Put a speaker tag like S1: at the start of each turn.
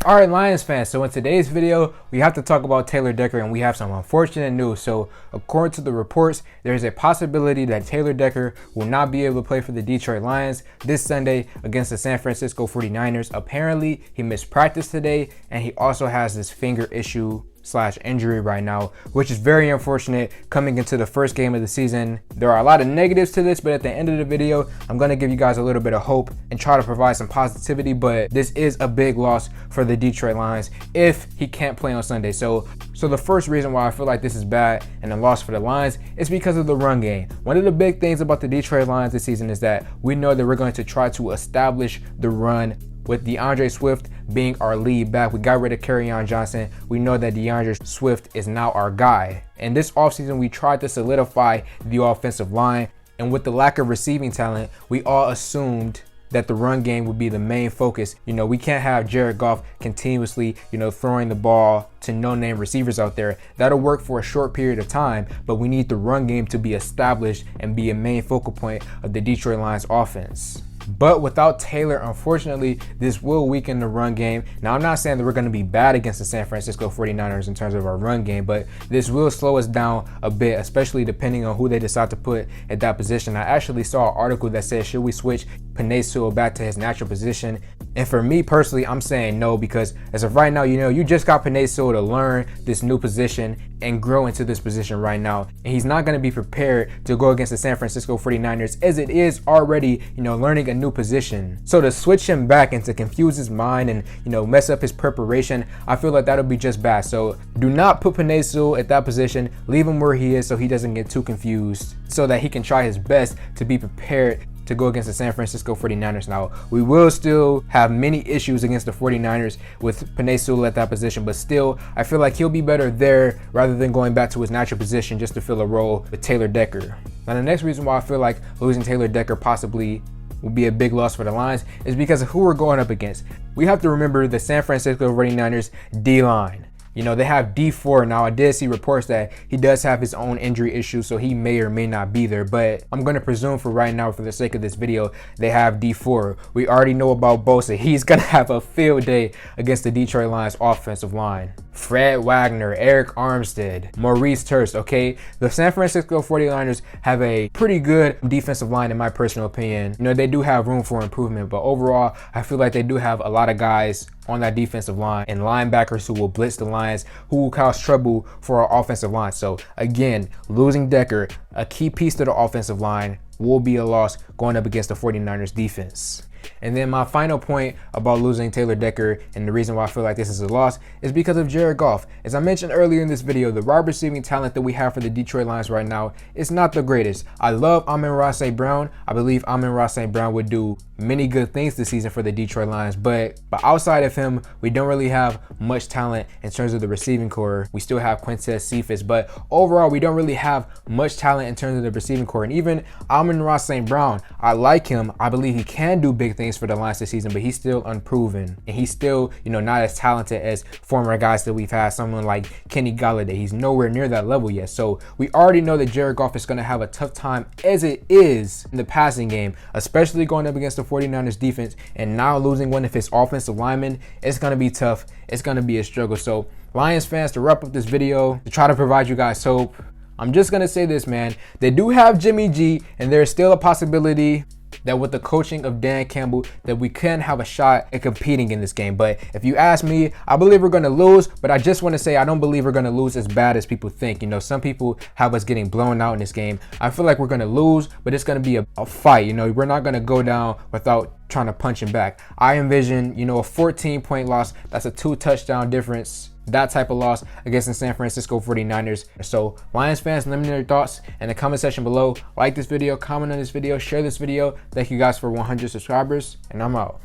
S1: All right, Lions fans, so in today's video, we have to talk about Taylor Decker, and we have some unfortunate news. So according to the reports, there's a possibility that Taylor Decker will not be able to play for the Detroit Lions this Sunday against the San Francisco 49ers. Apparently, he missed practice today, and he also has this finger issue / injury right now, which is very unfortunate coming into the first game of the season. There are a lot of negatives to this, but at the end of the video, I'm going to give you guys a little bit of hope and try to provide some positivity. But this is a big loss for the Detroit Lions if he can't play on Sunday. So the first reason why I feel like this is bad and a loss for the Lions is because of the run game. One of the big things about the Detroit Lions this season is that we know that we're going to try to establish the run with DeAndre Swift being our lead back. We got rid of Kerryon Johnson. We know that DeAndre Swift is now our guy. And this offseason, we tried to solidify the offensive line. And with the lack of receiving talent, we all assumed that the run game would be the main focus. You know, we can't have Jared Goff continuously, throwing the ball to no-name receivers out there. That'll work for a short period of time, but we need the run game to be established and be a main focal point of the Detroit Lions offense. But without Taylor, unfortunately, this will weaken the run game. Now, I'm not saying that we're going to be bad against the San Francisco 49ers in terms of our run game, but this will slow us down a bit, especially depending on who they decide to put at that position. I actually saw an article that said, should we switch Penei Sewell back to his natural position? And for me personally, I'm saying no, because as of right now, you just got Penei Sewell to learn this new position and grow into this position right now. And he's not going to be prepared to go against the San Francisco 49ers as it is already, learning a new position. So to switch him back and to confuse his mind and, mess up his preparation, I feel like that'll be just bad. So do not put Penei Sewell at that position. Leave him where he is so he doesn't get too confused, so that he can try his best to be prepared to go against the San Francisco 49ers. Now, we will still have many issues against the 49ers with Penei Sewell at that position, but still, I feel like he'll be better there rather than going back to his natural position just to fill a role with Taylor Decker. Now, the next reason why I feel like losing Taylor Decker possibly will be a big loss for the Lions is because of who we're going up against. We have to remember the San Francisco 49ers D-line. They have D4 now. I did see reports that he does have his own injury issues, so he may or may not be there. But I'm going to presume for right now, for the sake of this video, they have D4. We already know about Bosa. He's going to have a field day against the Detroit Lions offensive line. Fred Wagner, Eric Armstead, Maurice Hurst, okay? The San Francisco 49ers have a pretty good defensive line in my personal opinion. They do have room for improvement, but overall, I feel like they do have a lot of guys on that defensive line and linebackers who will blitz the Lions, who will cause trouble for our offensive line. So again, losing Decker, a key piece to the offensive line, will be a loss going up against the 49ers defense. And then my final point about losing Taylor Decker and the reason why I feel like this is a loss is because of Jared Goff. As I mentioned earlier in this video, the wide receiving talent that we have for the Detroit Lions right now is not the greatest. I love Amon-Ra St. Brown. I believe Amon-Ra St. Brown would do many good things this season for the Detroit Lions, but outside of him, we don't really have much talent in terms of the receiving core. We still have Quintez Cephus, but overall, we don't really have much talent in terms of the receiving core. And even Amon-Ra St. Brown, I like him. I believe he can do big things for the Lions this season, but he's still unproven, and he's still, not as talented as former guys that we've had. Someone like Kenny Golladay, he's nowhere near that level yet. So we already know that Jared Goff is going to have a tough time as it is in the passing game, especially going up against the 49ers defense, and now losing one of his offensive linemen. It's going to be tough. It's going to be a struggle. So Lions fans, to wrap up this video, to try to provide you guys hope, I'm just going to say this, man. They do have Jimmy G, and there's still a possibility that with the coaching of Dan Campbell, that we can have a shot at competing in this game. But if you ask me, I believe we're going to lose, but I just want to say I don't believe we're going to lose as bad as people think. Some people have us getting blown out in this game. I feel like we're going to lose, but it's going to be a fight. We're not going to go down without trying to punch him back. I envision, a 14-point loss. That's a 2-touchdown difference. That type of loss against the San Francisco 49ers. So Lions fans, let me know your thoughts in the comment section below. Like this video, comment on this video, share this video. Thank you guys for 100 subscribers, and I'm out.